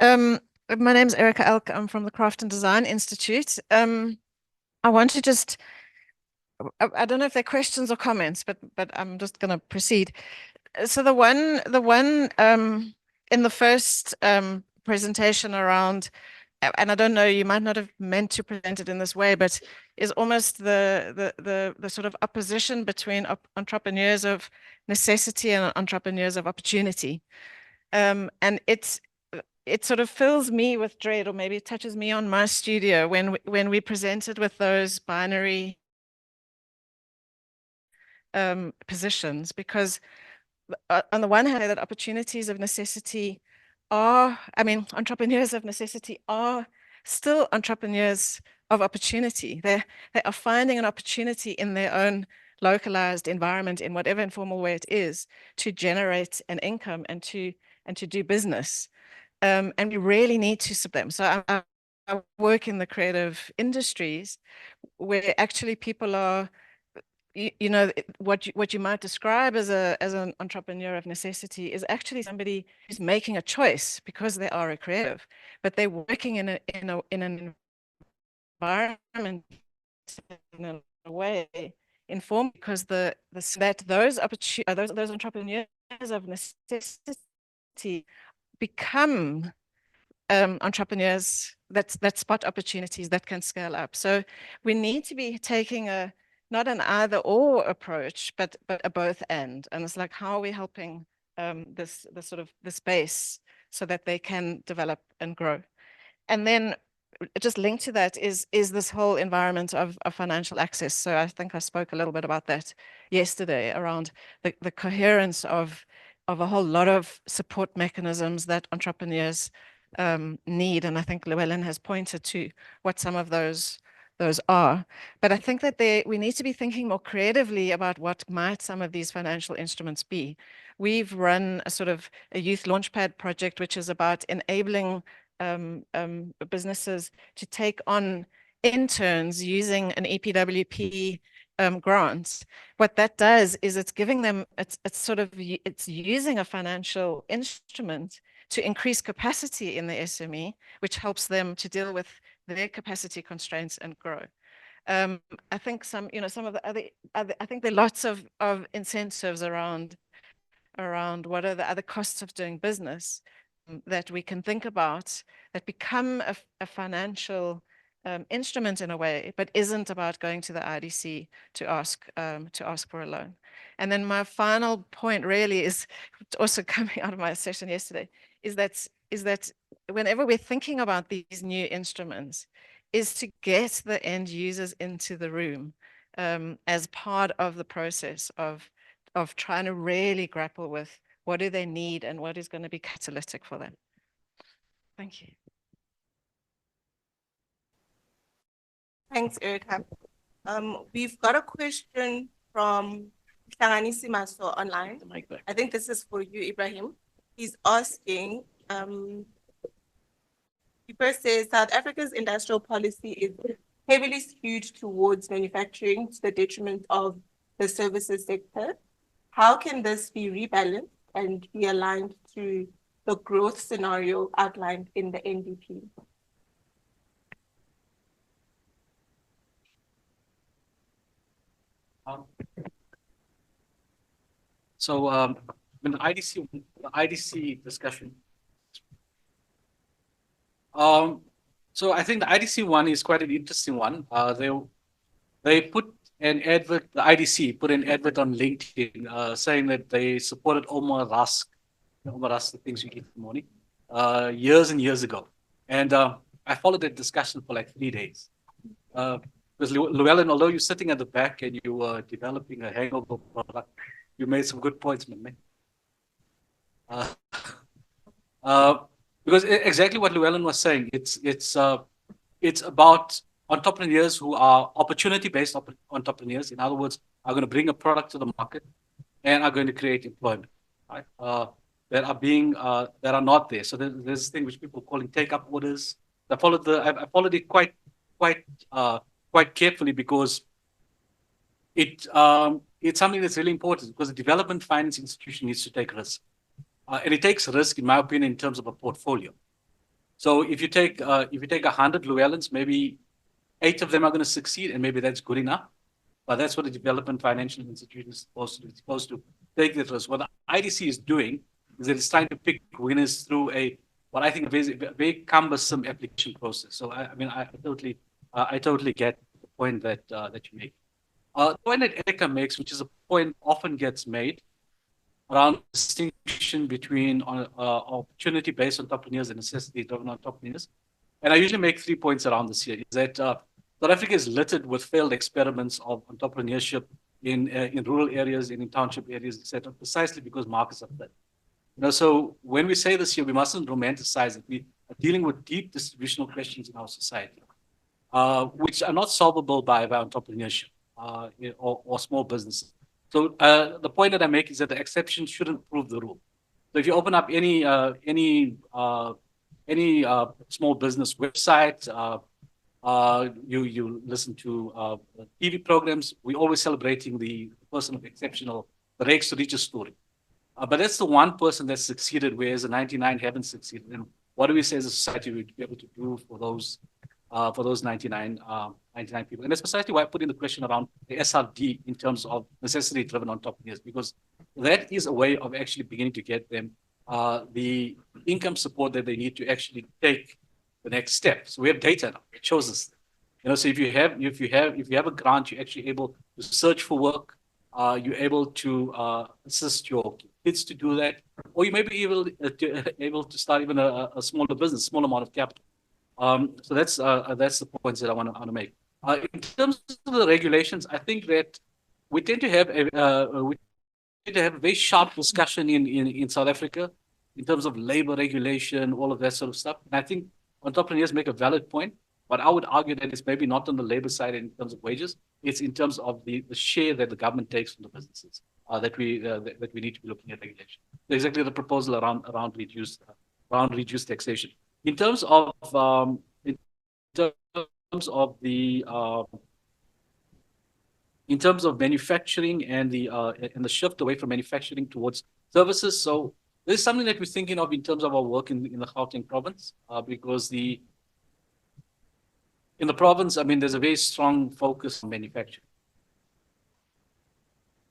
My name's Erica Elk. I'm from the Craft and Design Institute. I want to just, I don't know if they're questions or comments, but I'm just going to proceed. So the one in the first presentation around, and I don't know, you might not have meant to present it in this way, but is almost the sort of opposition between entrepreneurs of necessity and entrepreneurs of opportunity. And it sort of fills me with dread, or maybe it touches me on my studio when we presented with those binary positions, because on the one hand, that opportunities of necessity are, I mean, entrepreneurs of necessity are still entrepreneurs of opportunity. They are finding an opportunity in their own localized environment, in whatever informal way it is, to generate an income and to do business. And we really need to support them. So I work in the creative industries where actually people are, you know, what you might describe as an entrepreneur of necessity is actually somebody who's making a choice because they are a creative, but they're working in an environment in a way informed because those entrepreneurs of necessity become entrepreneurs that spot opportunities that can scale up. So we need to be taking not an either or approach, but a both and. And it's like, how are we helping this sort of the space so that they can develop and grow? And then just linked to that is this whole environment of financial access. So I think I spoke a little bit about that yesterday around the coherence of a whole lot of support mechanisms that entrepreneurs need. And I think Llewellyn has pointed to what some of those are. But I think that we need to be thinking more creatively about what might some of these financial instruments be. We've run a sort of a youth launchpad project, which is about enabling businesses to take on interns using an EPWP grant. What that does is it's giving them, it's using a financial instrument to increase capacity in the SME, which helps them to deal with their capacity constraints and grow. I think some of the other, I think there are lots of incentives around what are the other costs of doing business that we can think about that become a financial instrument in a way, but isn't about going to the IDC to ask for a loan. And then my final point really is also coming out of my session yesterday, is that whenever we're thinking about these new instruments, is to get the end users into the room as part of the process of trying to really grapple with what do they need and what is going to be catalytic for them. Thank you. Thanks, Erica. We've got a question from Hlanganisi Maso online. I think this is for you, Ebrahim. He's asking, he first says, South Africa's industrial policy is heavily skewed towards manufacturing to the detriment of the services sector. How can this be rebalanced and be aligned to the growth scenario outlined in the NDP? In the IDC discussion, so I think the IDC one is quite an interesting one. They put an advert, the IDC put an advert on LinkedIn saying that they supported Omar Rask, the things you eat in the morning, years and years ago. And I followed that discussion for like 3 days. Because Llewellyn, although you're sitting at the back and you were developing a hangover product, you made some good points, man. Because exactly what Llewellyn was saying, it's about entrepreneurs who are opportunity-based entrepreneurs. In other words, are going to bring a product to the market and are going to create employment, right? That are not there. So there's this thing which people calling take-up orders. I followed it quite carefully because it's something that's really important because the development finance institution needs to take risk. And it takes risk, in my opinion, in terms of a portfolio. So if you take 100 Llewellyns, maybe 8 of them are going to succeed, and maybe that's good enough. But that's what a development financial institution is supposed to do. It's supposed to take that risk. What the IDC is doing is that it's trying to pick winners through what I think is a very cumbersome application process. So I totally get the point that you make. The point that Erica makes, which is a point often gets made, around distinction between opportunity-based entrepreneurs and necessity-driven entrepreneurs. And I usually make 3 points around this here, is that South Africa is littered with failed experiments of entrepreneurship in rural areas, in township areas, etc., precisely because markets are flat. So when we say this here, we mustn't romanticize it. We are dealing with deep distributional questions in our society, which are not solvable by entrepreneurship or small businesses. So the point that I make is that the exception shouldn't prove the rule. So if you open up any small business website, you listen to TV programs, we're always celebrating the person of exceptional, the rags to riches story. But that's the one person that's succeeded, whereas the 99 haven't succeeded. And what do we say as a society we'd be able to do for those 99 people? And that's precisely why I put in the question around the SRD in terms of necessity-driven entrepreneurs, because that is a way of actually beginning to get them the income support that they need to actually take the next step. So we have data now; it shows us. So if you have a grant, you're actually able to search for work. You're able to assist your kids to do that, or you may be able to start even a smaller business, small amount of capital. So that's the points that I want to make. In terms of the regulations, I think that we tend to have a very sharp discussion in South Africa in terms of labor regulation, all of that sort of stuff. And I think entrepreneurs make a valid point, but I would argue that it's maybe not on the labor side in terms of wages. It's in terms of the share that the government takes from the businesses that we need to be looking at regulation. So exactly the proposal around reduced taxation. In terms of manufacturing and the shift away from manufacturing towards services. So this is something that we're thinking of in terms of our work in the Gauteng province, because in the province, there's a very strong focus on manufacturing.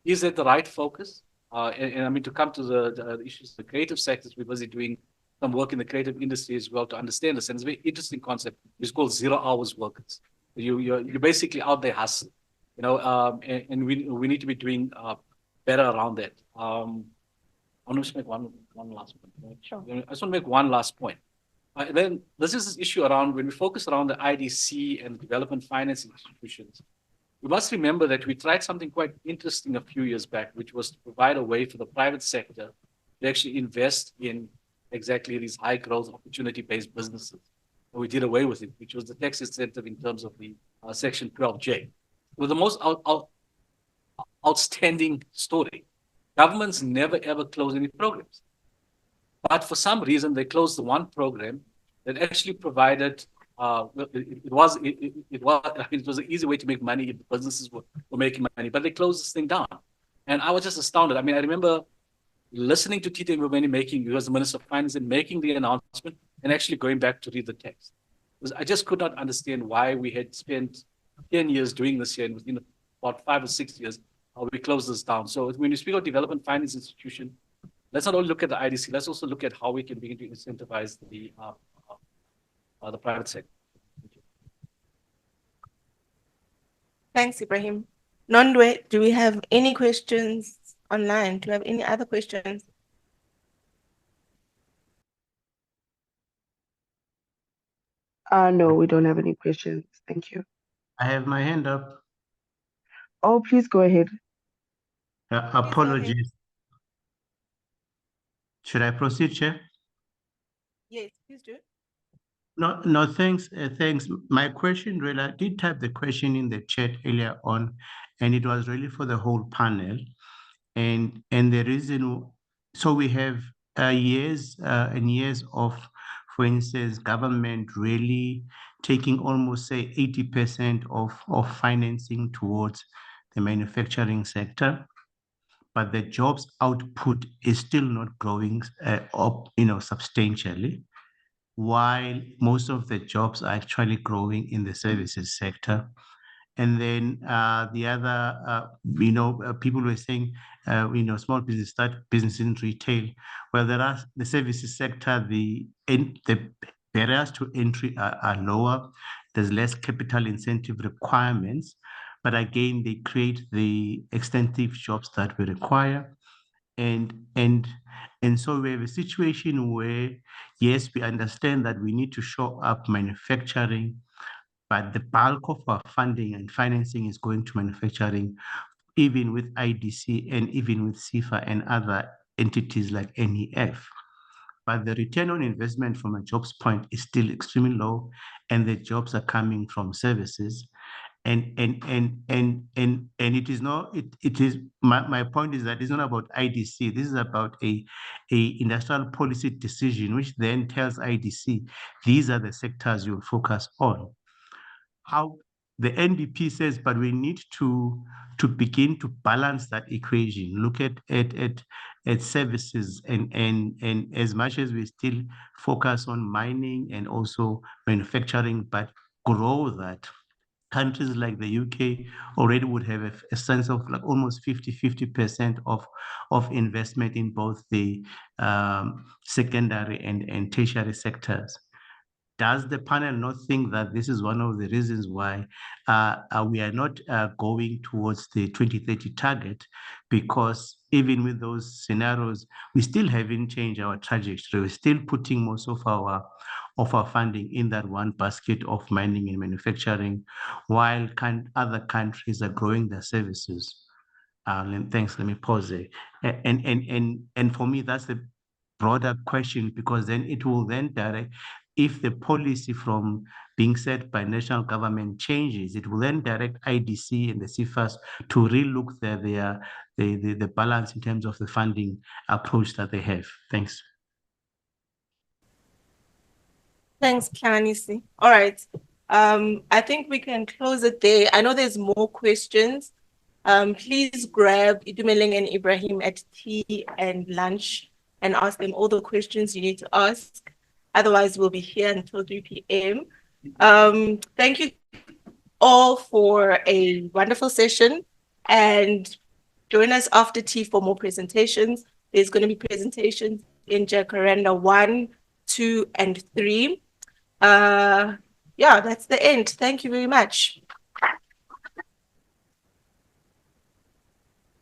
Is that the right focus? To come to the issues of the creative sectors, we're busy doing some work in the creative industry as well to understand this. And it's a very interesting concept. It's called 0 hours workers. You're basically out there hustling, and we need to be doing better around that. I want to just make one last point. Right? Sure. I just want to make one last point. Then this is this issue around when we focus around the IDC and development finance institutions. We must remember that we tried something quite interesting a few years back, which was to provide a way for the private sector to actually invest in exactly these high growth opportunity-based businesses. And we did away with it, which was the tax incentive in terms of the Section 12J. It was the most outstanding story. Governments never ever close any programs. But for some reason, they closed the one program that actually provided, it was an easy way to make money if the businesses were making money, but they closed this thing down. And I was just astounded. I mean, I remember listening to Tito Mboweni he was the Minister of Finance, and making the announcement and actually going back to read the text. Because I just could not understand why we had spent 10 years doing this here, and within about 5 or 6 years, we closed this down. So when you speak of development finance institution, let's not only look at the IDC, let's also look at how we can begin to incentivize the private sector. Thank you. Thanks, Ebrahim. Nondwe, do we have any questions online? Do you have any other questions? No, we don't have any questions. Thank you. I have my hand up. Oh, please go ahead. Apologies. Should I proceed, Chair? Yes, please do. No, thanks. Thanks. My question really, I did type the question in the chat earlier on, and it was really for the whole panel. And the reason, so we have years and years of, for instance, government really taking almost, say, 80% of financing towards the manufacturing sector, but the jobs output is still not growing up, substantially, while most of the jobs are actually growing in the services sector. And then the other, people were saying, small business, start business in retail. Well, there are the services sector, the barriers to entry are lower. There's less capital incentive requirements, but again, they create the extensive jobs that we require. And so we have a situation where, yes, we understand that we need to show up manufacturing, but the bulk of our funding and financing is going to manufacturing, even with IDC and even with CIFA and other entities like NEF. But the return on investment from a jobs point is still extremely low, and the jobs are coming from services. And it is not, it is my point is that it's not about IDC. This is about a industrial policy decision, which then tells IDC these are the sectors you'll focus on. How the NDP says, but we need to begin to balance that equation, look at services, and as much as we still focus on mining and also manufacturing, but grow that. Countries like the UK already would have a sense of like almost 50% of investment in both the secondary and tertiary sectors. Does the panel not think that this is one of the reasons why we are not going towards the 2030 target? Because even with those scenarios, we still haven't changed our trajectory. We're still putting most of our funding in that one basket of mining and manufacturing, while other countries are growing their services. Thanks. Let me pause there. And for me, that's a broader question, because then it will then direct, if the policy from being set by national government changes, it will then direct IDC and the CFAs to relook the balance in terms of the funding approach that they have. Thanks. Thanks, Klanisi. All right. I think we can close it there. I know there's more questions. Please grab Itumeleng and Ebrahim at tea and lunch and ask them all the questions you need to ask. Otherwise, we'll be here until 3 p.m. Thank you all for a wonderful session, and join us after tea for more presentations. There's going to be presentations in Jacaranda 1, 2 and 3. Yeah, that's the end. Thank you very much.